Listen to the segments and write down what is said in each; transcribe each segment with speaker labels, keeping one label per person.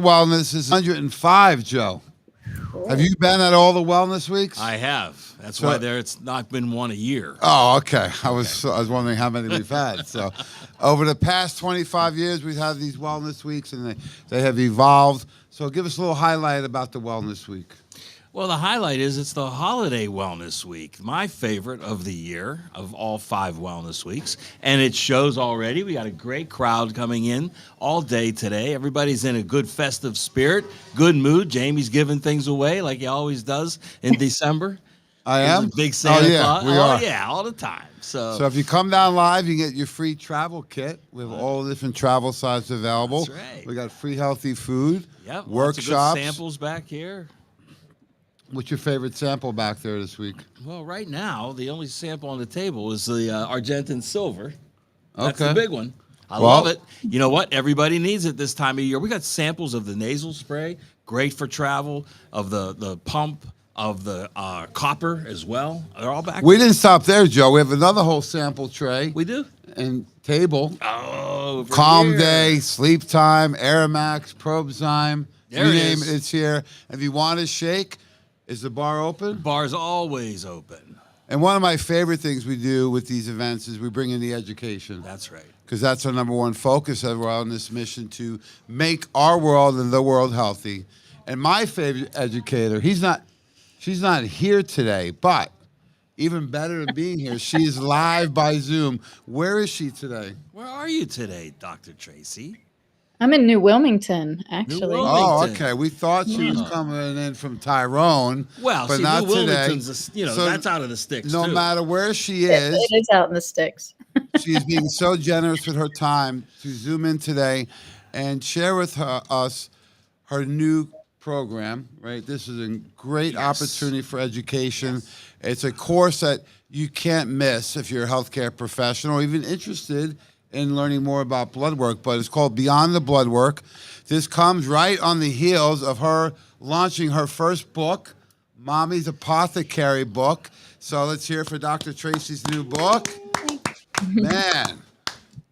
Speaker 1: Wellness is 105, Joe. Have
Speaker 2: Cool.
Speaker 1: you been at all the wellness weeks?
Speaker 3: I have. That's
Speaker 1: So-
Speaker 3: why it's not been one a year.
Speaker 1: Oh, okay. I was wondering how many we've had. So, over the past 25 years, we've had these wellness weeks, and they have evolved. So, give us a little highlight about the wellness week.
Speaker 3: Well, the highlight is it's the holiday wellness week, my favorite of the year of all 5 wellness weeks. And it shows already. We got a great crowd coming in all day today. Everybody's in a good festive spirit, good mood. Jamie's giving things away like he always does in December.
Speaker 1: I
Speaker 3: He's
Speaker 1: am.
Speaker 3: a big Santa Claus.
Speaker 1: We are.
Speaker 3: Yeah, all the time.
Speaker 1: So, if you come down live, you get your free travel kit with all the different travel sizes available.
Speaker 3: That's right.
Speaker 1: We got free healthy food,
Speaker 3: Yep, lots of
Speaker 1: workshops.
Speaker 3: good samples back here.
Speaker 1: What's your favorite sample back there this week?
Speaker 3: Well, right now, the only sample on the table is the Argentine Silver. That's
Speaker 1: Okay.
Speaker 3: the big one. I
Speaker 1: Well-
Speaker 3: love it. You know what? Everybody needs it this time of year. We got samples of the nasal spray, great for travel, of the pump, of the copper as well. They're all back.
Speaker 1: We didn't stop there, Joe. We have another whole sample tray
Speaker 3: We do?
Speaker 1: and table.
Speaker 3: Oh, over
Speaker 1: Calm
Speaker 3: here.
Speaker 1: Day, Sleep Time, Aramax, Probezyme.
Speaker 3: There
Speaker 1: you
Speaker 3: it
Speaker 1: name
Speaker 3: is.
Speaker 1: it, it's here. If you want a shake, is the bar open?
Speaker 3: Bar's always open.
Speaker 1: And one of my favorite things we do with these events is we bring in the education.
Speaker 3: That's right.
Speaker 1: Because that's our number one focus as we're on this mission to make our world and the world healthy. And my favorite educator, she's not here today, but even better than being here, she is live by Zoom. Where is she today?
Speaker 3: Where are you today, Dr. Tracy?
Speaker 2: I'm in New Wilmington, actually.
Speaker 3: Wilmington.
Speaker 1: Oh,
Speaker 3: Wilmington.
Speaker 1: okay. We thought she was coming in from Tyrone,
Speaker 3: Well,
Speaker 1: but
Speaker 3: see,
Speaker 1: not
Speaker 3: New
Speaker 1: today.
Speaker 3: Wilmington's,
Speaker 1: So
Speaker 3: that's out of the sticks,
Speaker 1: no
Speaker 3: too.
Speaker 1: matter where she
Speaker 2: It
Speaker 1: is,
Speaker 2: is out in the sticks.
Speaker 1: she is being so generous with her time to Zoom in today and share with us her new program, right? This is a great opportunity for education. It's a course that you can't miss if you're a healthcare professional or even interested in learning more about blood work, but it's called Beyond the Blood Work. This comes right on the heels of her launching her first book, Mommy's Apothecary book. So let's hear it for Dr. Tracy's new book. Man,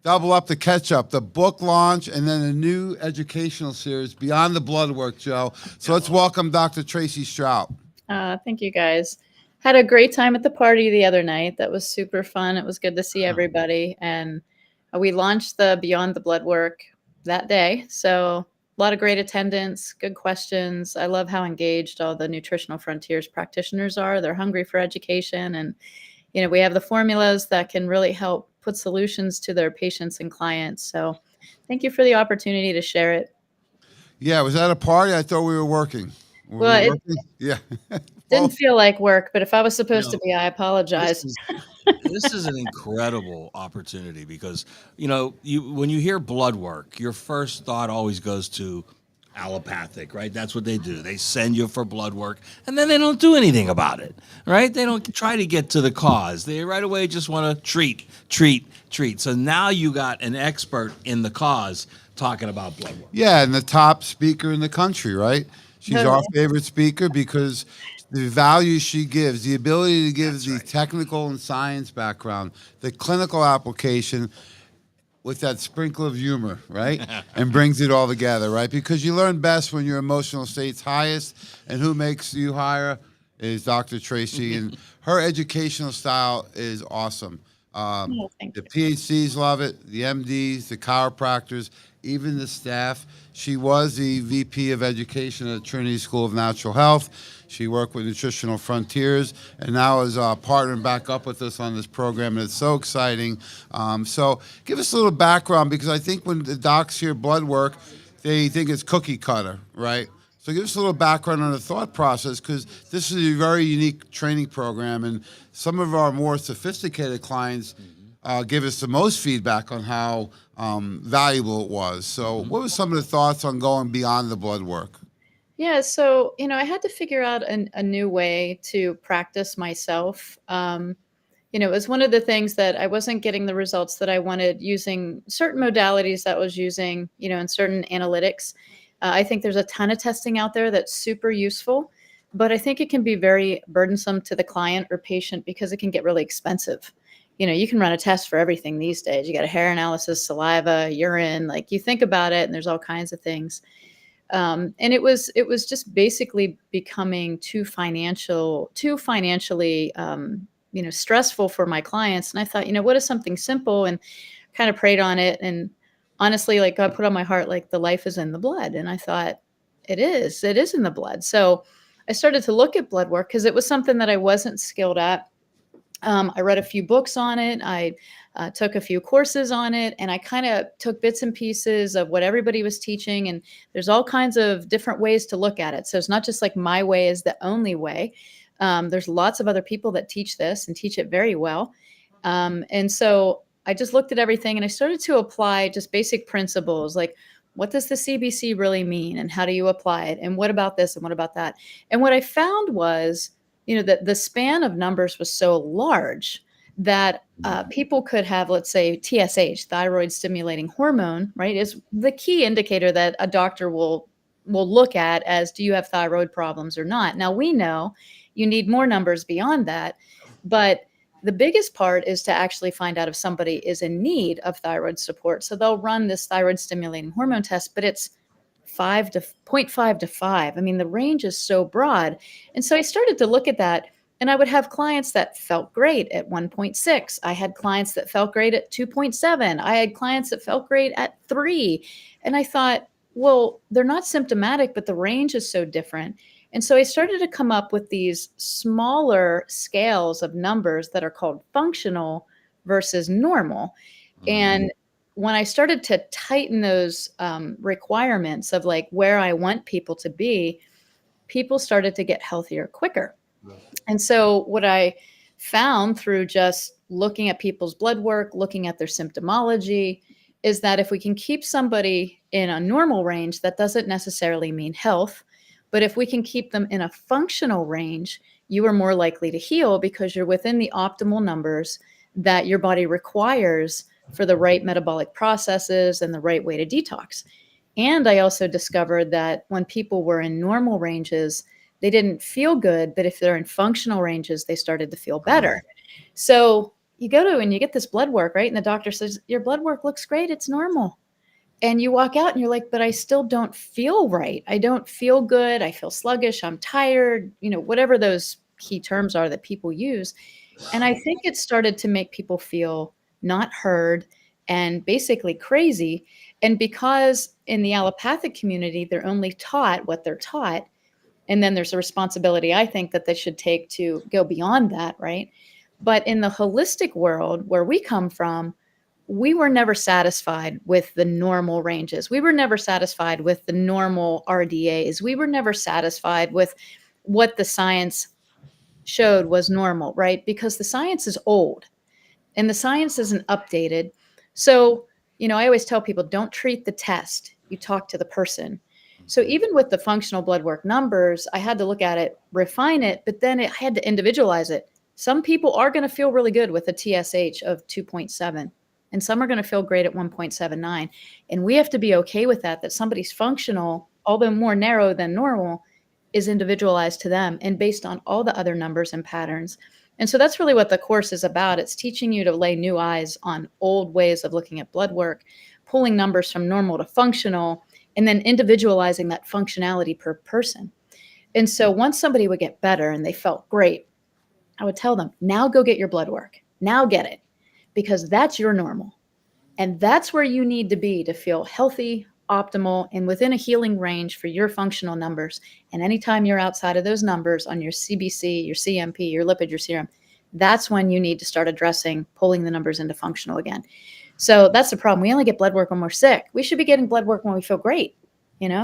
Speaker 1: double up the catch-up, the book launch, and then a new educational series, Beyond the Blood Work, Joe. So let's welcome Dr. Tracey Stroup.
Speaker 2: Thank you, guys. Had a great time at the party the other night. That was super fun. It was good to see everybody. And we launched the Beyond the Blood Work that day. So a lot of great attendance, good questions. I love how engaged all the Nutritional Frontiers practitioners are. They're hungry for education. And, we have the formulas that can really help put solutions to their patients and clients. So thank you for the opportunity to share it.
Speaker 1: Yeah, was that a party? I thought we were working. Were we
Speaker 2: Well, it
Speaker 1: working? Yeah.
Speaker 2: didn't feel like work, but if I was supposed to
Speaker 3: No.
Speaker 2: be, I apologize.
Speaker 3: This is an incredible opportunity because, when you hear blood work, your first thought always goes to allopathic, right? That's what they do. They send you for blood work and then they don't do anything about it, right? They don't try to get to the cause. They right away just want to treat. So now you got an expert in the cause talking about blood work.
Speaker 1: Yeah, and the top speaker in the country, right? She's
Speaker 2: Oh,
Speaker 1: our
Speaker 2: yeah.
Speaker 1: favorite speaker because the value she gives, the ability to give the
Speaker 3: right.
Speaker 1: technical and science background, the clinical application with that sprinkle of humor, right? And brings it all together, right? Because you learn best when your emotional state's highest, and who makes you higher is Dr. Tracy, and her educational style is awesome.
Speaker 2: Oh, thank
Speaker 1: The
Speaker 2: you.
Speaker 1: PhDs love it, the MDs, the chiropractors, even the staff. She was the VP of Education at Trinity School of Natural Health. She worked with Nutritional Frontiers and now is partnering back up with us on this program, and it's so exciting. So give us a little background, because I think when the docs hear blood work, they think it's cookie cutter, right? So give us a little background on the thought process, because this is a very unique training program, and some of our more sophisticated clients give us the most feedback on how valuable it was. So what were some of the thoughts on going beyond the blood work?
Speaker 2: Yeah, so I had to figure out a new way to practice myself. It was one of the things that I wasn't getting the results that I wanted using certain modalities that I was using, in certain analytics. I think there's a ton of testing out there that's super useful, but I think it can be very burdensome to the client or patient because it can get really expensive. You can run a test for everything these days. You got a hair analysis, saliva, urine, like you think about it, and there's all kinds of things. And it was just basically becoming too financially stressful for my clients. And I thought, what is something simple, and kind of prayed on it. And honestly, like, God put on my heart, like, the life is in the blood. And I thought, it is in the blood. So I started to look at blood work because it was something that I wasn't skilled at. I read a few books on it. I took a few courses on it, and I kind of took bits and pieces of what everybody was teaching. And there's all kinds of different ways to look at it. So it's not just like my way is the only way. There's lots of other people that teach this and teach it very well. And so I just looked at everything, and I started to apply just basic principles, like, what does the CBC really mean, and how do you apply it? And what about this? And what about that? And what I found was, that the span of numbers was so large that people could have, let's say, TSH, thyroid stimulating hormone, right, is the key indicator that a doctor will look at as, do you have thyroid problems or not? Now, we know you need more numbers beyond that, but the biggest part is to actually find out if somebody is in need of thyroid support. So they'll run this thyroid stimulating hormone test, but it's 0.5 to 5. I mean, the range is so broad. And so I started to look at that, and I would have clients that felt great at 1.6. I had clients that felt great at 2.7. I had clients that felt great at 3. And I thought, well, they're not symptomatic, but the range is so different. And so I started to come up with these smaller scales of numbers that are called functional versus normal. And when I started to tighten those requirements of, like, where I want people to be, people started to get healthier quicker. And so what I found through just looking at people's blood work, looking at their symptomology, is that if we can keep somebody in a normal range, that doesn't necessarily mean health. But if we can keep them in a functional range, you are more likely to heal because you're within the optimal numbers that your body requires for the right metabolic processes and the right way to detox. And I also discovered that when people were in normal ranges, they didn't feel good, but if they're in functional ranges, they started to feel better. So you go to and you get this blood work, right? And the doctor says, your blood work looks great, it's normal. And you walk out and you're like, but I still don't feel right. I don't feel good. I feel sluggish. I'm tired, whatever those key terms are that people use. And I think it started to make people feel not heard and basically crazy. And because in the allopathic community, they're only taught what they're taught. And then there's a responsibility, I think, that they should take to go beyond that, right? But in the holistic world where we come from, we were never satisfied with the normal ranges. We were never satisfied with the normal RDAs. We were never satisfied with what the science showed was normal, right? Because the science is old and the science isn't updated. So, I always tell people, don't treat the test. You talk to the person. So even with the functional blood work numbers, I had to look at it, refine it, but then I had to individualize it. Some people are going to feel really good with a TSH of 2.7. And some are going to feel great at 1.79. And we have to be okay with that somebody's functional, although more narrow than normal, is individualized to them and based on all the other numbers and patterns. And so that's really what the course is about. It's teaching you to lay new eyes on old ways of looking at blood work, pulling numbers from normal to functional, and then individualizing that functionality per person. And so once somebody would get better and they felt great, I would tell them, now go get your blood work. Now get it. Because that's your normal. And that's where you need to be to feel healthy, optimal, and within a healing range for your functional numbers. And anytime you're outside of those numbers on your CBC, your CMP, your lipid, your serum, that's when you need to start addressing pulling the numbers into functional again. So that's the problem. We only get blood work when we're sick. We should be getting blood work when we feel great,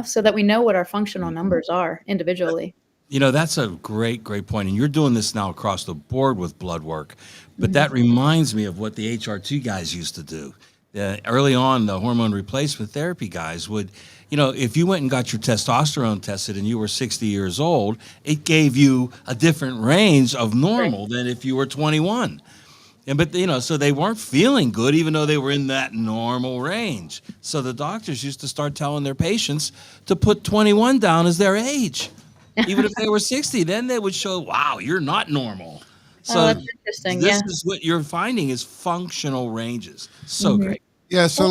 Speaker 2: so that we know what our functional numbers are individually.
Speaker 3: That's a great point. And you're doing this now across the board with blood work. But that reminds me of what the HRT guys used to do. Early on, the hormone replacement therapy guys would, if you went and got your testosterone tested and you were 60 years old, it gave you a different range of normal than if you were 21. But so they weren't feeling good, even though they were in that normal range. So the doctors used to start telling their patients to put 21 down as their age. Even if they were 60, then they would show, wow, you're not normal. So
Speaker 2: that's interesting.
Speaker 3: This is what you're finding is functional ranges. So great.
Speaker 1: Yeah, so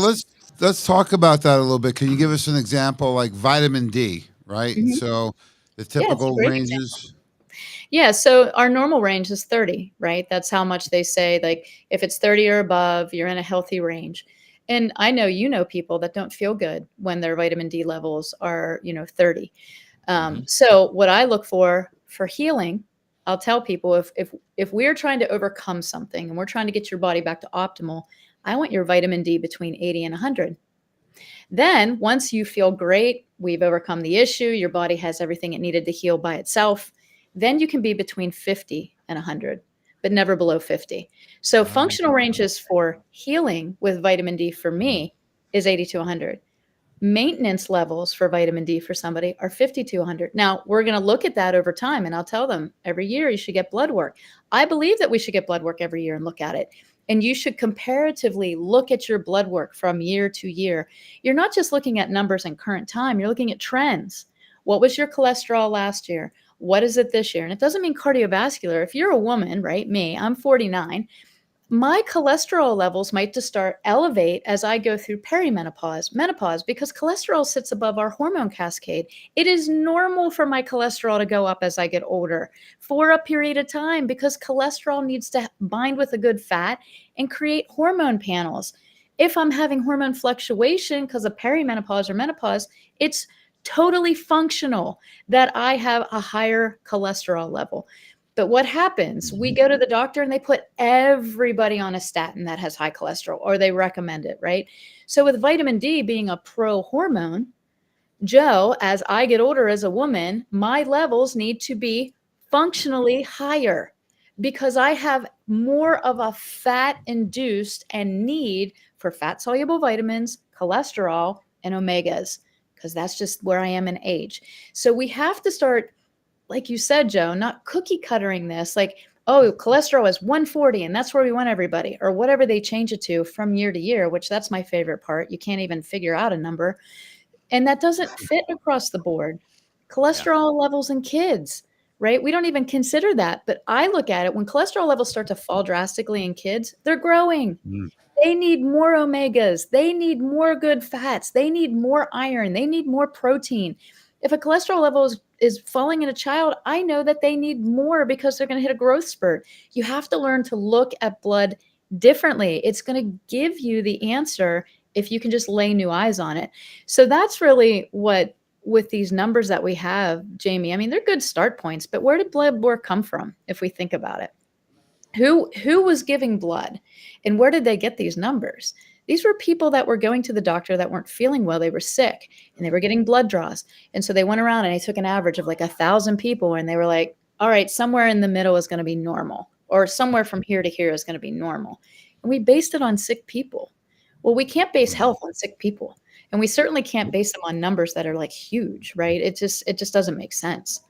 Speaker 1: let's talk about that a little bit. Can you give us an example, like vitamin D, right?
Speaker 2: Mhm.
Speaker 1: So the
Speaker 2: Yeah, it's a
Speaker 1: typical
Speaker 2: great example.
Speaker 1: ranges.
Speaker 2: Yeah, so our normal range is 30, right? That's how much they say. Like if it's 30 or above, you're in a healthy range. And I know you know people that don't feel good when their vitamin D levels are, 30.
Speaker 3: Hmm.
Speaker 2: So what I look for healing, I'll tell people if we're trying to overcome something and we're trying to get your body back to optimal, I want your vitamin D between 80 and 100. Then, once you feel great, we've overcome the issue, your body has everything it needed to heal by itself, then you can be between 50 and 100, but never below 50. So, functional ranges for healing with vitamin D for me is 80 to 100. Maintenance levels for vitamin D for somebody are 50 to 100. Now, we're going to look at that over time, and I'll tell them every year you should get blood work. I believe that we should get blood work every year and look at it. And you should comparatively look at your blood work from year to year. You're not just looking at numbers in current time, you're looking at trends. What was your cholesterol last year? What is it this year? And it doesn't mean cardiovascular. If you're a woman, right? Me, I'm 49. My cholesterol levels might just start elevate as I go through perimenopause, menopause, because cholesterol sits above our hormone cascade. It is normal for my cholesterol to go up as I get older for a period of time because cholesterol needs to bind with a good fat and create hormone panels. If I'm having hormone fluctuation because of perimenopause or menopause, it's totally functional that I have a higher cholesterol level. But what happens? We go to the doctor and they put everybody on a statin that has high cholesterol, or they recommend it, right? So, with vitamin D being a pro hormone, Joe, as I get older as a woman, my levels need to be functionally higher because I have more of a fat induced and need for fat soluble vitamins, cholesterol, and omegas, because that's just where I am in age. So, we have to start, like you said, Joe, not cookie cuttering this, like, oh, cholesterol is 140 and that's where we want everybody, or whatever they change it to from year to year, which that's my favorite part. You can't even figure out a number. And that doesn't fit across the board.
Speaker 3: Yeah.
Speaker 2: Cholesterol levels in kids, right? We don't even consider that. But I look at it when cholesterol levels start to fall drastically in kids, they're growing.
Speaker 1: Mm.
Speaker 2: They need more omegas. They need more good fats. They need more iron. They need more protein. If a cholesterol level is falling in a child, I know that they need more because they're going to hit a growth spurt. You have to learn to look at blood differently. It's going to give you the answer if you can just lay new eyes on it. So that's really what, with these numbers that we have, Jamie, I mean, they're good start points, but where did blood work come from if we think about it? Who was giving blood and where did they get these numbers? These were people that were going to the doctor that weren't feeling well. They were sick and they were getting blood draws. And so they went around and they took an average of like 1,000 people and they were like, all right, somewhere in the middle is going to be normal, or somewhere from here to here is going to be normal. And we based it on sick people. Well, we can't base health on sick people. And we certainly can't base them on numbers that are like huge, right? It just doesn't make sense.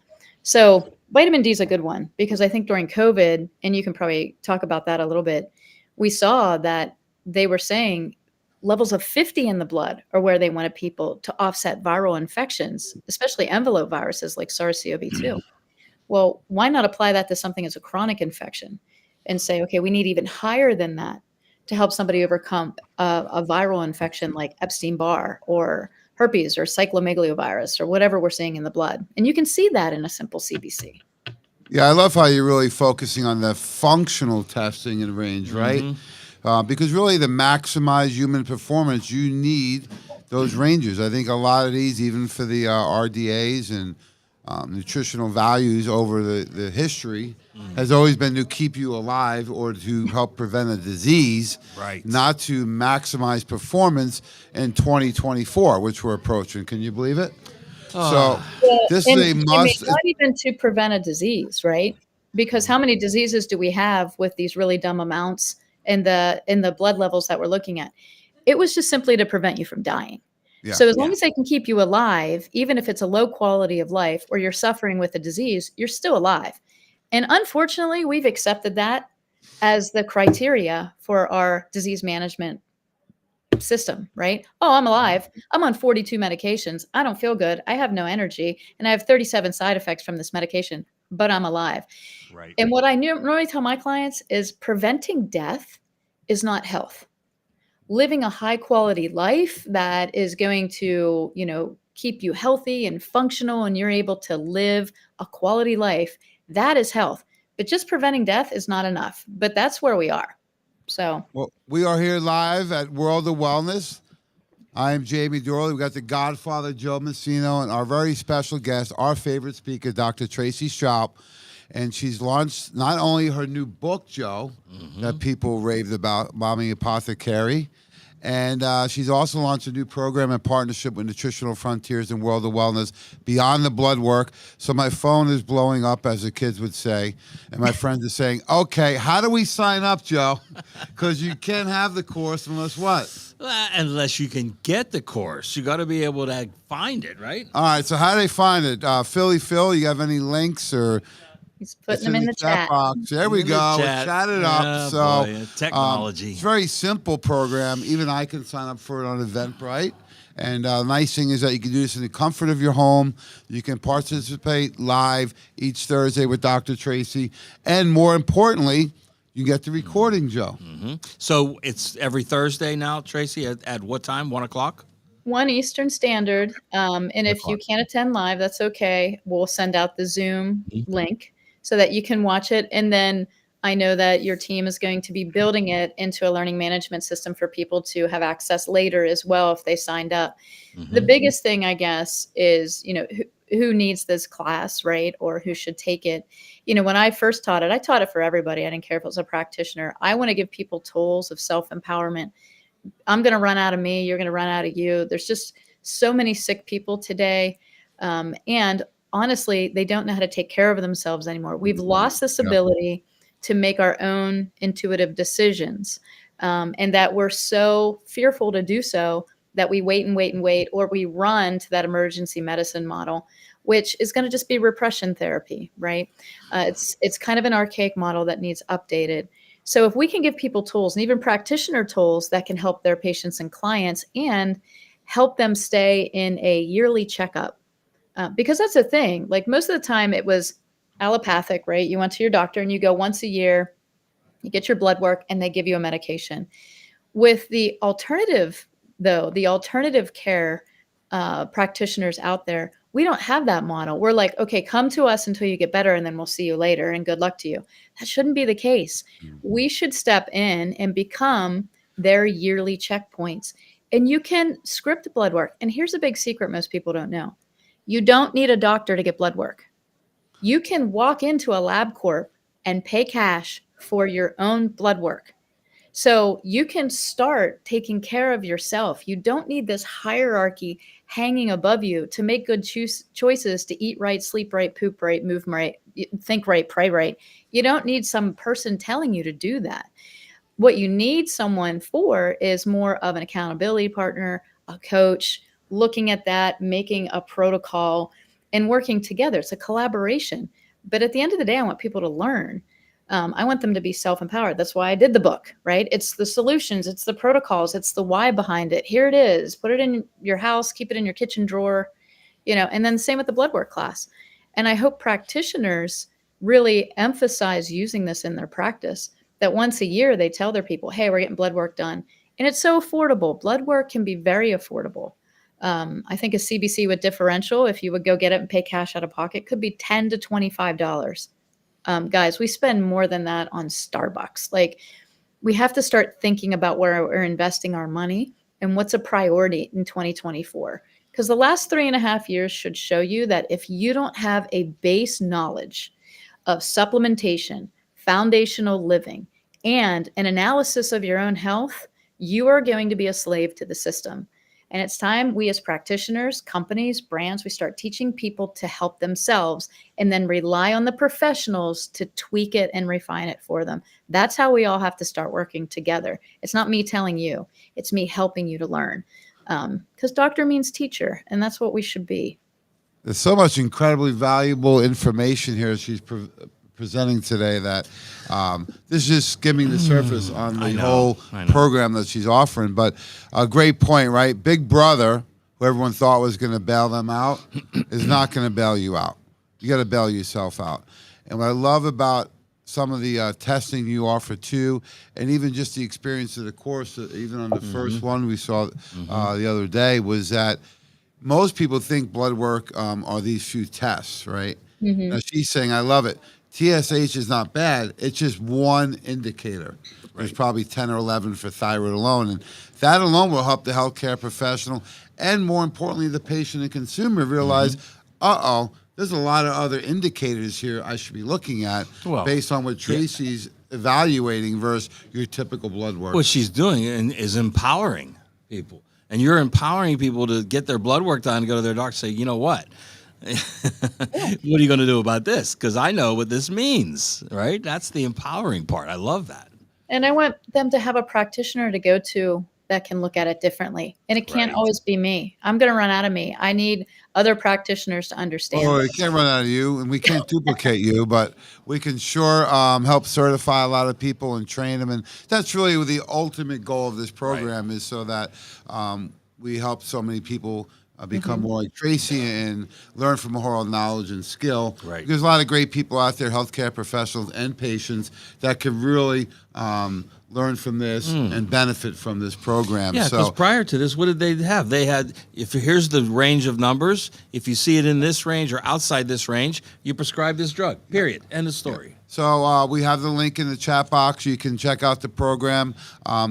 Speaker 2: So vitamin D is a good one because I think during COVID, and you can probably talk about that a little bit, we saw that they were saying levels of 50 in the blood are where they wanted people to offset viral infections, especially envelope viruses like SARS-CoV-2. Well, why not apply that to something as a chronic infection and say, okay, we need even higher than that to help somebody overcome a viral infection like Epstein-Barr or herpes or cyclomegalovirus or whatever we're seeing in the blood. And you can see that in a simple CBC.
Speaker 1: Yeah, I love how you're really focusing on the functional testing and range, right? Because really, to maximize human performance, you need those ranges. I think a lot of these, even for the RDAs and nutritional values over the history, has always been to keep you alive or to help prevent a disease,
Speaker 3: Right.
Speaker 1: not to maximize performance in 2024, which we're approaching. Can you believe it? So this
Speaker 2: And
Speaker 1: is a
Speaker 2: Jimmy,
Speaker 1: must.
Speaker 2: not even to prevent a disease, right? Because how many diseases do we have with these really dumb amounts in the blood levels that we're looking at? It was just simply to prevent you from dying.
Speaker 1: Yeah.
Speaker 2: So as long
Speaker 3: Yeah.
Speaker 2: as they can keep you alive, even if it's a low quality of life or you're suffering with a disease, you're still alive. And unfortunately, we've accepted that as the criteria for our disease management system, right? Oh, I'm alive. I'm on 42 medications. I don't feel good. I have no energy. And I have 37 side effects from this medication, but I'm alive.
Speaker 3: Right.
Speaker 2: And what I normally tell my clients is preventing death is not health. living a high quality life that is going to, keep you healthy and functional and you're able to live a quality life, that is health. But just preventing death is not enough. But that's where we are. So,
Speaker 1: Well, we are here live at World of Wellness. I am Jamie Dorley. We got the Godfather Joe Messino and our very special guest, our favorite speaker, Dr. Tracey Stroup. And she's launched not only her new book, Joe, that people raved about, Mommy Apothecary, and she's also launched a new program in partnership with Nutritional Frontiers and World of Wellness, Beyond the Bloodwork. So my phone is blowing up, as the kids would say, and my friends are saying, okay, how do we sign up, Joe? Because you can't have the course unless what?
Speaker 3: Unless you can get the course. You got to be able to find it, right?
Speaker 1: All right, so how do they find it? Philly Phil, you have any links or...
Speaker 2: he's putting them in the chat.
Speaker 1: Box. There we go. We chat it up. So
Speaker 3: technology.
Speaker 1: It's a very simple program. Even I can sign up for it on Eventbrite. And the nice thing is that you can do this in the comfort of your home. You can participate live each Thursday with Dr. Tracey. And more importantly, you get the recording, Joe.
Speaker 3: So it's every Thursday now, Tracey, at what time? 1 o'clock?
Speaker 2: 1 Eastern Standard. And if you can't attend live, that's okay. We'll send out the Zoom link so that you can watch it. And then I know that your team is going to be building it into a learning management system for people to have access later as well if they signed up. The biggest thing, I guess, is, who needs this class, right? Or who should take it. When I first taught it, I taught it for everybody. I didn't care if it was a practitioner. I want to give people tools of self-empowerment. I'm going to run out of me. You're going to run out of you. There's just so many sick people today. And honestly, they don't know how to take care of themselves anymore. We've lost this ability to make our own intuitive decisions. And that we're so fearful to do so that we wait and wait and wait, or we run to that emergency medicine model, which is going to just be repression therapy, right? It's kind of an archaic model that needs updated. So if we can give people tools and even practitioner tools that can help their patients and clients and help them stay in a yearly checkup, because that's the thing. Like most of the time it was allopathic, right? You went to your doctor and you go once a year, you get your blood work and they give you a medication. With the alternative, though, the alternative care practitioners out there, we don't have that model. We're like, okay, come to us until you get better and then we'll see you later and good luck to you. That shouldn't be the case. We should step in and become their yearly checkpoints. And you can script blood work. And here's a big secret most people don't know. You don't need a doctor to get blood work. You can walk into a LabCorp and pay cash for your own blood work. So you can start taking care of yourself. You don't need this hierarchy hanging above you to make good choices to eat right, sleep right, poop right, move right, think right, pray right. You don't need some person telling you to do that. What you need someone for is more of an accountability partner, a coach, looking at that, making a protocol, and working together. It's a collaboration. But at the end of the day, I want people to learn. I want them to be self-empowered. That's why I did the book, right? It's the solutions, it's the protocols, it's the why behind it. Here it is. Put it in your house, keep it in your kitchen drawer, and then the same with the blood work class. And I hope practitioners really emphasize using this in their practice, that once a year they tell their people, hey, we're getting blood work done. And it's so affordable. Blood work can be very affordable. I think a CBC with differential, if you would go get it and pay cash out of pocket, could be $10 to $25. Guys, we spend more than that on Starbucks. Like, we have to start thinking about where we're investing our money and what's a priority in 2024. Because the last 3.5 years should show you that if you don't have a base knowledge of supplementation, foundational living, and an analysis of your own health, you are going to be a slave to the system. And it's time we as practitioners, companies, brands, we start teaching people to help themselves and then rely on the professionals to tweak it and refine it for them. That's how we all have to start working together. It's not me telling you, it's me helping you to learn. Because doctor means teacher, and that's what we should be.
Speaker 1: There's so much incredibly valuable information here she's presenting today that this is just skimming the surface on the whole program that she's offering. But a great point, right? Big Brother, who everyone thought was going to bail them out, is not going to bail you out. You got to bail yourself out. And what I love about some of the testing you offer too, and even just the experience of the course, even on the first one we saw the other day, was that most people think blood work are these few tests, right? Now she's saying, I love it. TSH is not bad. It's just one indicator. There's probably 10 or 11 for thyroid alone. And that alone will help the healthcare professional and, more importantly, the patient and consumer realize, there's a lot of other indicators here I should be looking at based on what Tracey's evaluating versus your typical blood work.
Speaker 3: What she's doing is empowering people. And you're empowering people to get their blood work done and go to their doctor and say, you know what? What are you going to do about this? Because I know what this means, right? That's the empowering part. I love that.
Speaker 2: And I want them to have a practitioner to go to that can look at it differently. And it can't always be me. I'm going to run out of me. I need other practitioners to understand.
Speaker 1: Oh, we can't run out of you, and we can't duplicate you, but we can sure help certify a lot of people and train them. And that's really the ultimate goal of this program is so that we help so many people become more like Tracey and learn from her oral knowledge and skill.
Speaker 3: Right.
Speaker 1: There's a lot of great people out there, healthcare professionals and patients, that can really learn from this and benefit from this program.
Speaker 3: Yeah, because prior to this, what did they have? They had, if here's the range of numbers, if you see it in this range or outside this range, you prescribe this drug, period. End of story.
Speaker 1: So we have the link in the chat box. You can check out the program.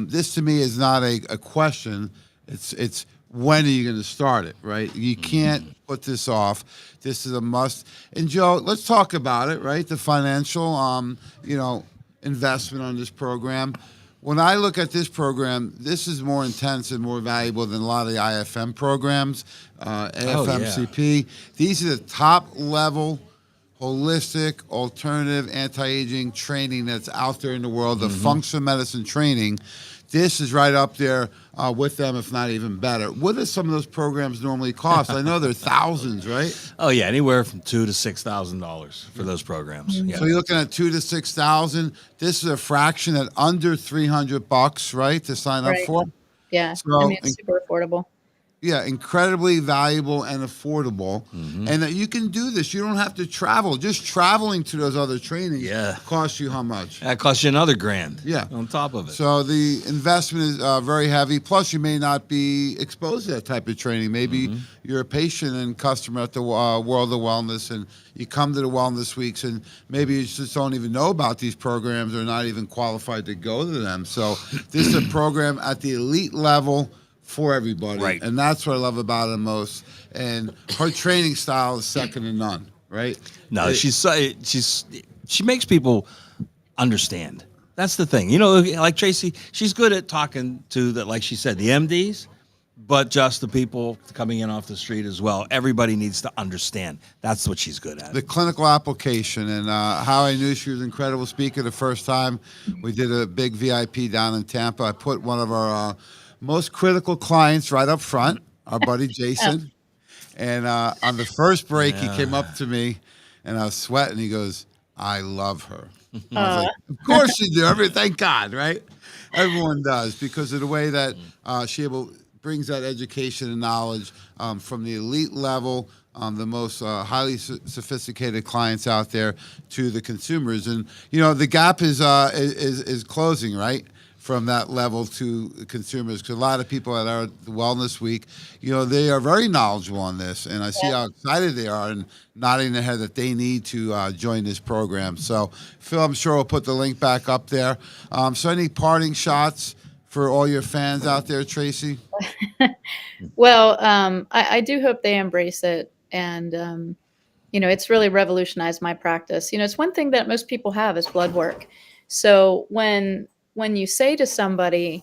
Speaker 1: This to me is not a question. It's when are you going to start it, right? You can't put this off. This is a must. And Joe, let's talk about it, right? The financial, investment on this program. When I look at this program, this is more intense and more valuable than a lot of the IFM programs, AFMCP. These are the top level holistic, alternative, anti-aging training that's out there in the world, the functional medicine training. This is right up there with them, if not even better. What do some of those programs normally cost? I know they're thousands, right?
Speaker 3: Oh yeah, anywhere from $2,000 to $6,000 for those programs. Yeah.
Speaker 1: So you're looking at $2,000 to $6,000. This is a fraction at under $300, right, to sign up for.
Speaker 2: Yeah,
Speaker 1: So,
Speaker 2: it's super affordable.
Speaker 1: Yeah, incredibly valuable and affordable. And that you can do this. You don't have to travel. Just traveling to those other trainings costs you how much?
Speaker 3: That costs you another grand on top of it.
Speaker 1: So the investment is very heavy. Plus, you may not be exposed to that type of training. Maybe you're a patient and customer at the World of Wellness, and you come to the Wellness Weeks, and maybe you just don't even know about these programs or not even qualified to go to them. So this is a program at the elite level for everybody.
Speaker 3: Right.
Speaker 1: And that's what I love about it most. And her training style is second to none, right?
Speaker 3: No, she makes people understand. That's the thing. You know, like Tracey, she's good at talking to the, like she said, the MDs, but just the people coming in off the street as well. Everybody needs to understand. That's what she's good at.
Speaker 1: The clinical application, and how I knew she was an incredible speaker the first time. We did a big VIP down in Tampa. I put one of our most critical clients right up front, our buddy Jason. And on the first break, he came up to me, and I was sweating. He goes, I love her. I was like, of course you do. Thank God, right? Everyone does, because of the way that she brings that education and knowledge from the elite level, the most highly sophisticated clients out there, to the consumers. And, the gap is closing, right? From that level to consumers, because a lot of people at our Wellness Week, they are very knowledgeable on this, and I see how excited they are and nodding their head that they need to join this program. So, Phil, I'm sure we'll put the link back up there. So, any parting shots for all your fans out there, Tracey?
Speaker 2: Well, I do hope they embrace it, and it's really revolutionized my practice. It's one thing that most people have is blood work. So when you say to somebody,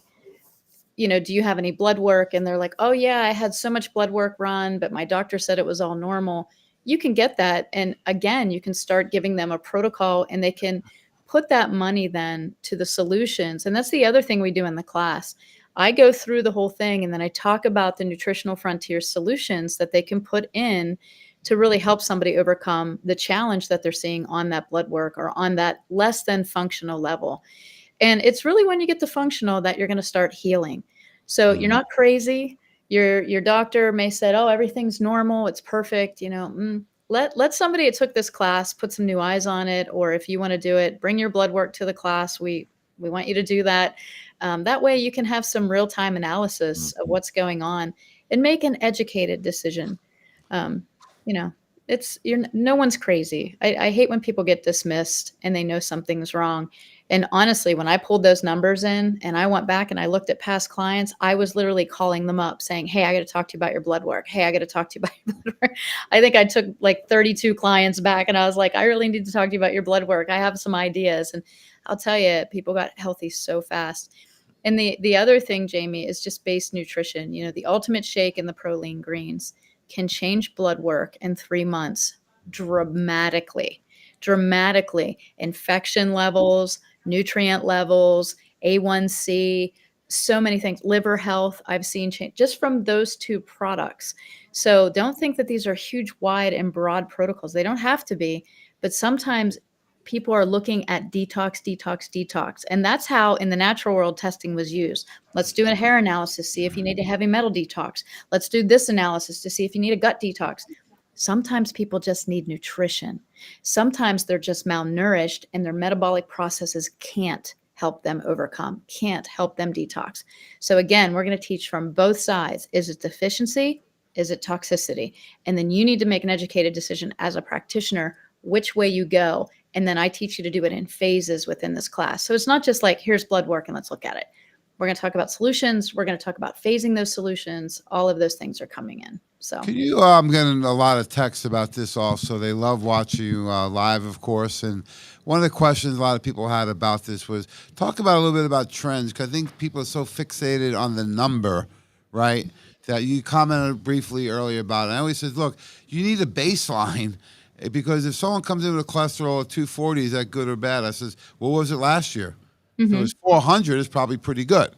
Speaker 2: do you have any blood work? And they're like, oh yeah, I had so much blood work run, but my doctor said it was all normal. You can get that. And again, you can start giving them a protocol, and they can put that money then to the solutions. And that's the other thing we do in the class. I go through the whole thing, and then I talk about the nutritional frontier solutions that they can put in to really help somebody overcome the challenge that they're seeing on that blood work or on that less than functional level. And it's really when you get to functional that you're going to start healing. So you're not crazy. Your doctor may say, oh, everything's normal. It's perfect. let somebody that took this class put some new eyes on it, or if you want to do it, bring your blood work to the class. We want you to do that. That way you can have some real-time analysis of what's going on and make an educated decision. Um, you know, no one's crazy. I hate when people get dismissed and they know something's wrong. And honestly, when I pulled those numbers in and I went back and I looked at past clients, I was literally calling them up saying, hey, I got to talk to you about your blood work. Hey, I got to talk to you about your blood work. I think I took like 32 clients back and I was like, I really need to talk to you about your blood work. I have some ideas. And I'll tell you, people got healthy so fast. And the other thing, Jamie, is just base nutrition. You know, the Ultimate Shake and the Proline Greens can change blood work in 3 months dramatically. Infection levels, nutrient levels, A1C, so many things. Liver health, I've seen change just from those 2 products. So don't think that these are huge, wide, and broad protocols. They don't have to be, but sometimes people are looking at detox. And that's how in the natural world testing was used. Let's do a hair analysis, see if you need a heavy metal detox. Let's do this analysis to see if you need a gut detox. Sometimes people just need nutrition. Sometimes they're just malnourished and their metabolic processes can't help them overcome, can't help them detox. So again, we're going to teach from both sides. Is it deficiency? Is it toxicity? And then you need to make an educated decision as a practitioner which way you go. And then I teach you to do it in phases within this class. So it's not just like, here's blood work and let's look at it. We're going to talk about solutions. We're going to talk about phasing those solutions. All of those things are coming in. So
Speaker 1: Can you, I'm getting a lot of texts about this also. They love watching you live, of course. And one of the questions a lot of people had about this was talk about a little bit about trends, because I think people are so fixated on the number, right? That you commented briefly earlier about it. I always said, look, you need a baseline. Because if someone comes in with a cholesterol of 240, is that good or bad? I says, what was it last year? If it was 400, it's probably pretty good.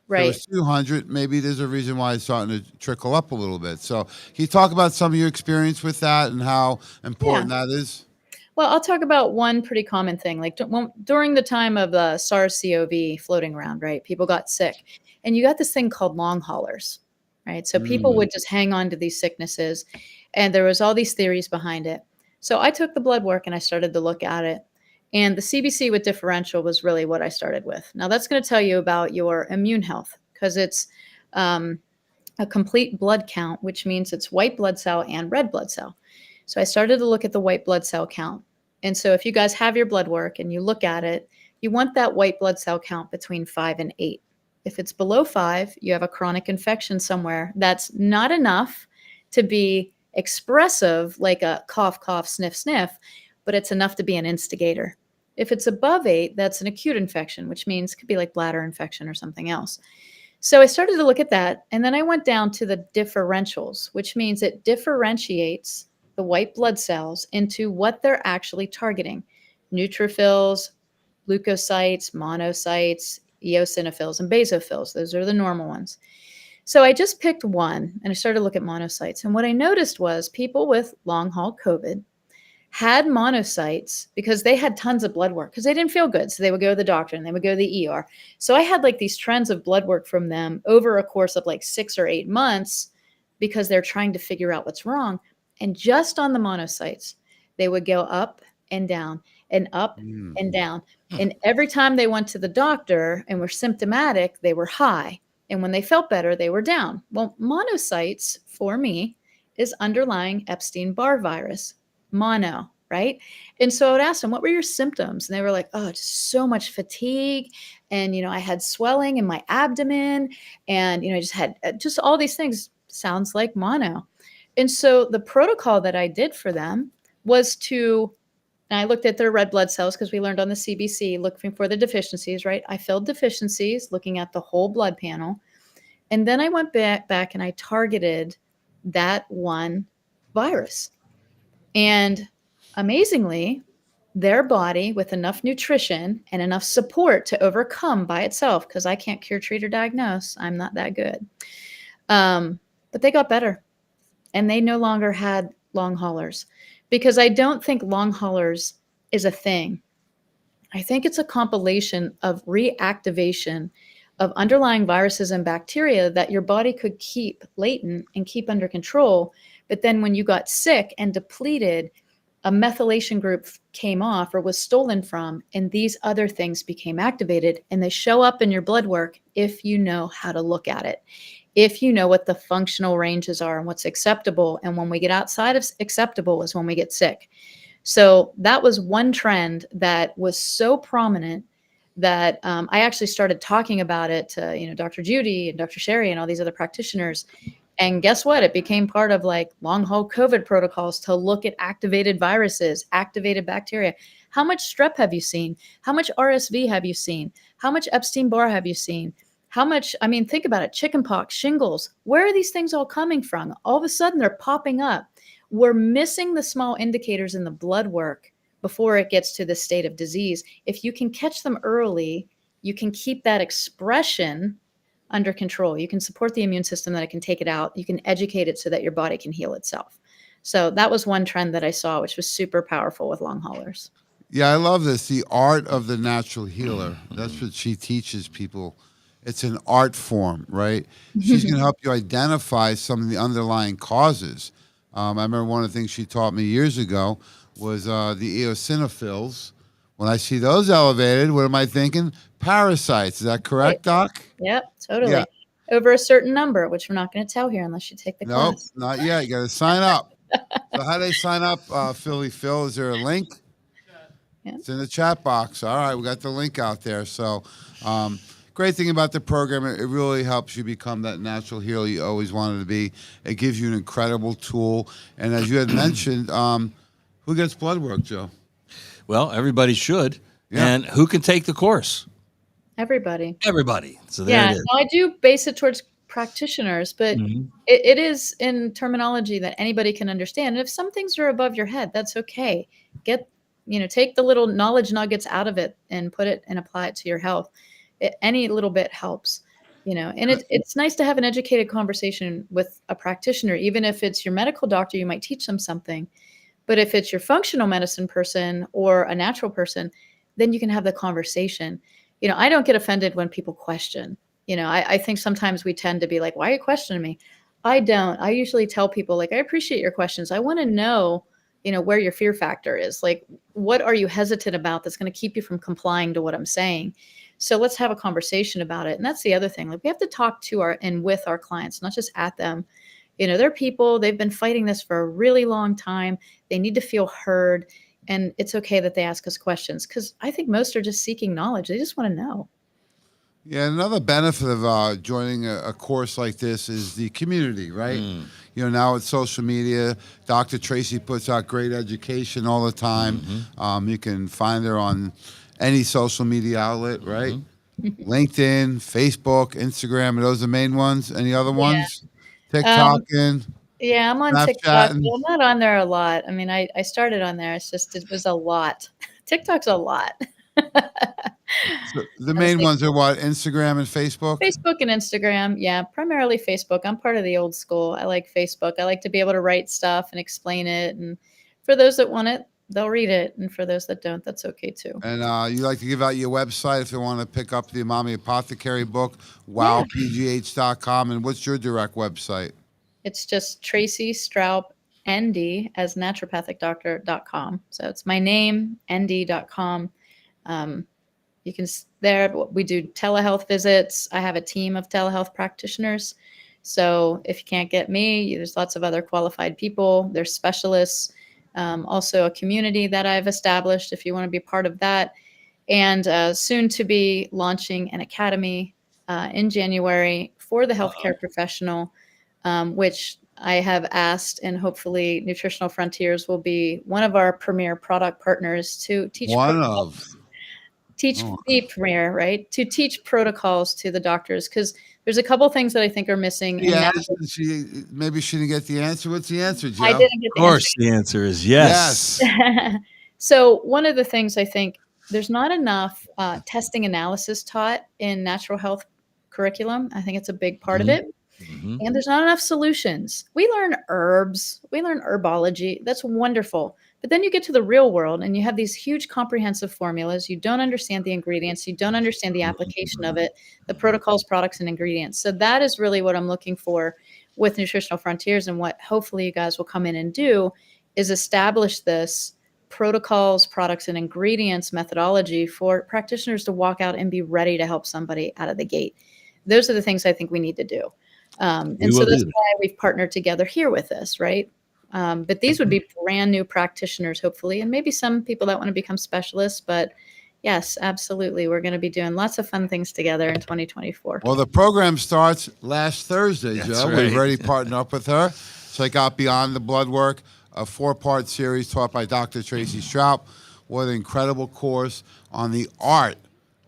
Speaker 2: right.
Speaker 1: If it was 200, maybe there's a reason why it's starting to trickle up a little bit. So can you talk about some of your experience with that and how important that is?
Speaker 2: Well, I'll talk about one pretty common thing. Like during the time of the SARS-CoV floating around, right? People got sick. And you got this thing called long haulers, right? So people would just hang on to these sicknesses. And there was all these theories behind it. So I took the blood work and I started to look at it. And the CBC with differential was really what I started with. Now that's going to tell you about your immune health, because it's a complete blood count, which means it's white blood cell and red blood cell. So I started to look at the white blood cell count. And so if you guys have your blood work and you look at it, you want that white blood cell count between 5 and 8. If it's below 5, you have a chronic infection somewhere. That's not enough to be expressive, like a cough, cough, sniff, sniff, but it's enough to be an instigator. If it's above 8, that's an acute infection, which means it could be like bladder infection or something else. So I started to look at that, and then I went down to the differentials, which means it differentiates the white blood cells into what they're actually targeting: neutrophils, leukocytes, monocytes, eosinophils, and basophils. Those are the normal ones. So I just picked one and I started to look at monocytes. And what I noticed was people with long haul COVID had monocytes because they had tons of blood work because they didn't feel good. So they would go to the doctor and they would go to the ER. So I had like these trends of blood work from them over a course of like 6 or 8 months because they're trying to figure out what's wrong. And just on the monocytes, they would go up and down and up and down. And every time they went to the doctor and were symptomatic, they were high. And when they felt better, they were down. Well, monocytes for me is underlying Epstein-Barr virus, mono, right? And so I would ask them, what were your symptoms? And they were like, oh, just so much fatigue. And, I had swelling in my abdomen and, I just had just all these things. Sounds like mono. And so the protocol that I did for them was and I looked at their red blood cells because we learned on the CBC looking for the deficiencies, right? I filled deficiencies, looking at the whole blood panel. And then I went back and I targeted that one virus. And amazingly, their body with enough nutrition and enough support to overcome by itself, because I can't cure, treat, or diagnose. I'm not that good. But they got better and they no longer had long haulers. Because I don't think long haulers is a thing. I think it's a compilation of reactivation of underlying viruses and bacteria that your body could keep latent and keep under control But then when you got sick and depleted, a methylation group came off or was stolen from, and these other things became activated, and they show up in your blood work if you know how to look at it, if you know what the functional ranges are and what's acceptable. And when we get outside of acceptable is when we get sick. So that was one trend that was so prominent that I actually started talking about it to, Dr. Judy and Dr. Sherry and all these other practitioners. And guess what? It became part of like long haul COVID protocols to look at activated viruses, activated bacteria. How much strep have you seen? How much RSV have you seen? How much Epstein-Barr have you seen? How much, I mean, think about it, chickenpox, shingles. Where are these things all coming from? All of a sudden they're popping up. We're missing the small indicators in the blood work before it gets to the state of disease. If you can catch them early, you can keep that expression under control. You can support the immune system that it can take it out. You can educate it so that your body can heal itself. So that was one trend that I saw, which was super powerful with long haulers.
Speaker 1: Yeah, I love this. The art of the natural healer. That's what she teaches people. It's an art form, right? She's going to help you identify some of the underlying causes. I remember one of the things she taught me years ago was the eosinophils. When I see those elevated, what am I thinking? Parasites. Is that correct, Doc?
Speaker 2: Yep, totally.
Speaker 1: Yeah.
Speaker 2: Over a certain number, which we're not going to tell here unless you take the
Speaker 1: Nope,
Speaker 2: class.
Speaker 1: not yet. You got to sign up. So how do they sign up, Philly Phil? Is there a link?
Speaker 2: Yeah.
Speaker 1: It's in the chat box. All right, we got the link out there. So great thing about the program, it really helps you become that natural healer you always wanted to be. It gives you an incredible tool. And as you had mentioned, who gets blood work, Joe?
Speaker 3: Well, everybody should.
Speaker 1: Yeah.
Speaker 3: And who can take the course?
Speaker 2: Everybody.
Speaker 3: Everybody. So there
Speaker 2: Yeah,
Speaker 3: it is.
Speaker 2: no, I do base it towards practitioners, but it is in terminology that anybody can understand. And if some things are above your head, that's okay. Take the little knowledge nuggets out of it and put it and apply it to your health. Any little bit helps, and it's nice to have an educated conversation with a practitioner, even if it's your medical doctor, you might teach them something. But if it's your functional medicine person or a natural person, then you can have the conversation. I don't get offended when people question. I think sometimes we tend to be like, why are you questioning me? I don't. I usually tell people, like, I appreciate your questions. I want to know, where your fear factor is. Like, what are you hesitant about that's going to keep you from complying to what I'm saying? So let's have a conversation about it. And that's the other thing. Like, we have to talk to and with our clients, not just at them. They're people, they've been fighting this for a really long time. They need to feel heard. And it's okay that they ask us questions, because I think most are just seeking knowledge. They just want to know.
Speaker 1: Yeah, another benefit of joining a course like this is the community, right? Now with social media, Dr. Tracey puts out great education all the time. You can find her on any social media outlet, right? LinkedIn, Facebook, Instagram, are those the main ones? Any other ones? TikTok and
Speaker 2: Yeah, I'm on
Speaker 1: Snapchat
Speaker 2: TikTok.
Speaker 1: and-
Speaker 2: I'm not on there a lot. I mean, I started on there. It was a lot. TikTok's a lot.
Speaker 1: So the main ones are what? Instagram and Facebook?
Speaker 2: Facebook and Instagram. Yeah, primarily Facebook. I'm part of the old school. I like Facebook. I like to be able to write stuff and explain it. And for those that want it, they'll read it. And for those that don't, that's okay too.
Speaker 1: And you like to give out your website if you want to pick up the Umami Apothecary book, wowpgh.com. And what's your direct website?
Speaker 2: It's just Tracey Stroup, ND, as naturopathicdoctor.com. So it's my name, nd.com. You can we do telehealth visits. I have a team of telehealth practitioners. So if you can't get me, there's lots of other qualified people. There's specialists. Also a community that I've established if you want to be part of that. And soon to be launching an academy in January for the healthcare professional, which I have asked, and hopefully Nutritional Frontiers will be one of our premier product partners to teach the premier, right? To teach protocols to the doctors, because there's a couple things that I think are missing.
Speaker 1: Yeah, maybe she didn't get the answer. What's the answer, Joe?
Speaker 2: I didn't get the answer.
Speaker 3: Of course, the answer is yes.
Speaker 2: So one of the things I think, there's not enough testing analysis taught in natural health curriculum. I think it's a big part of it. And there's not enough solutions. We learn herbs, we learn herbology. That's wonderful. But then you get to the real world and you have these huge comprehensive formulas. You don't understand the ingredients. You don't understand the application of it, the protocols, products, and ingredients. So that is really what I'm looking for with Nutritional Frontiers, and what hopefully you guys will come in and do is establish this protocols, products, and ingredients methodology for practitioners to walk out and be ready to help somebody out of the gate. Those are the things I think we need to do. And so that's why we've partnered together here with this, right? But these would be brand new practitioners, hopefully, and maybe some people that want to become specialists. But yes, absolutely. We're going to be doing lots of fun things together in 2024.
Speaker 1: Well, the program starts last Thursday,
Speaker 3: That's
Speaker 1: Joe.
Speaker 3: right.
Speaker 1: We've already partnered up with her. Check out Beyond the Bloodwork, a 4-part series taught by Dr. Tracey Stroup. What an incredible course on the art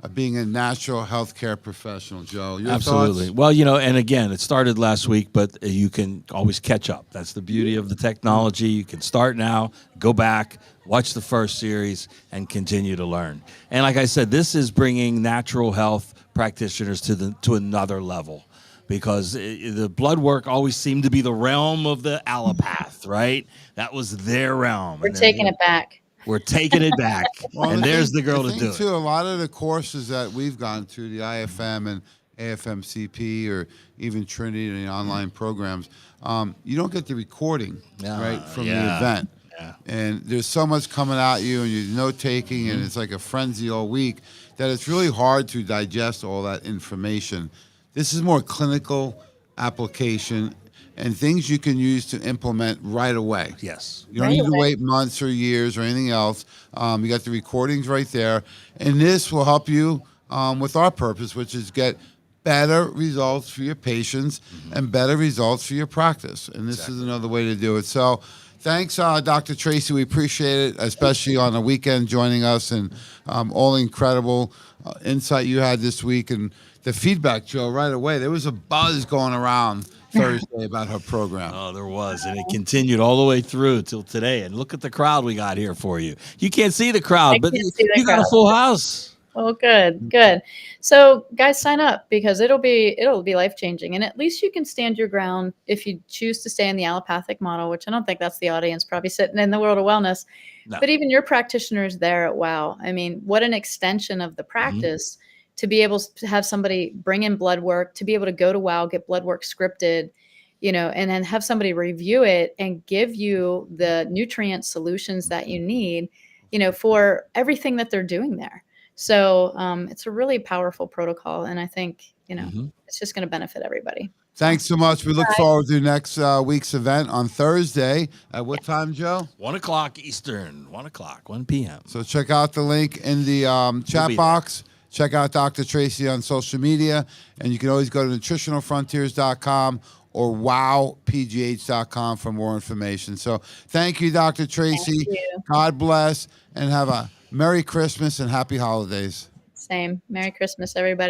Speaker 1: of being a natural healthcare professional, Joe. Your
Speaker 3: Absolutely.
Speaker 1: thoughts?
Speaker 3: Well, you know, and again, it started last week, but you can always catch up. That's the beauty of the technology. You can start now, go back, watch the first series, and continue to learn. And like I said, this is bringing natural health practitioners to another level, because the blood work always seemed to be the realm of the allopath, right? That was their realm.
Speaker 2: We're taking it back.
Speaker 3: We're taking it back.
Speaker 1: Well,
Speaker 3: and there's the girl
Speaker 1: I
Speaker 3: to
Speaker 1: think
Speaker 3: do
Speaker 1: too,
Speaker 3: it.
Speaker 1: a lot of the courses that we've gone to, the IFM and AFMCP, or even Trinity and the online programs, you don't get the recording right from the event.
Speaker 3: Yeah.
Speaker 1: And there's so much coming at you, and you're note taking, and it's like a frenzy all week, that it's really hard to digest all that information. This is more clinical application and things you can use to implement right away.
Speaker 3: Yes.
Speaker 1: You don't need to wait months or years or anything else. You got the recordings right there. And this will help you with our purpose, which is get better results for your patients and better results for your practice. And this is another way to do it. So thanks, Dr. Tracey. We appreciate it, especially on the weekend joining us, and all incredible insight you had this week. And the feedback, Joe, right away, there was a buzz going around Thursday about her program.
Speaker 3: Oh, there was, and it continued all the way through till today. And look at the crowd we got here for you. You can't see the crowd, but you got a full house.
Speaker 2: Oh, good, good. So, guys, sign up, because it'll be life-changing, and at least you can stand your ground if you choose to stay in the allopathic model, which I don't think that's the audience probably sitting in the world of wellness.
Speaker 3: No.
Speaker 2: But even your practitioners there at WOW, I mean, what an extension of the practice to be able to have somebody bring in blood work, to be able to go to WOW, get blood work scripted, you know, and then have somebody review it and give you the nutrient solutions that you need, you know, for everything that they're doing there. So it's a really powerful protocol, and I think, you know, it's just going to benefit everybody.
Speaker 1: Thanks so much. We look forward to next week's event on Thursday. At what time, Joe?
Speaker 3: 1 o'clock Eastern, 1 o'clock, 1 p.m.
Speaker 1: So check out the link in the chat box. Check out Dr. Tracey on social media, and you can always go to nutritionalfrontiers.com or wowpgh.com for more information. So thank you, Dr. Tracey.
Speaker 2: Thank you.
Speaker 1: God bless, and have a Merry Christmas and Happy Holidays.
Speaker 2: Same. Merry Christmas, everybody.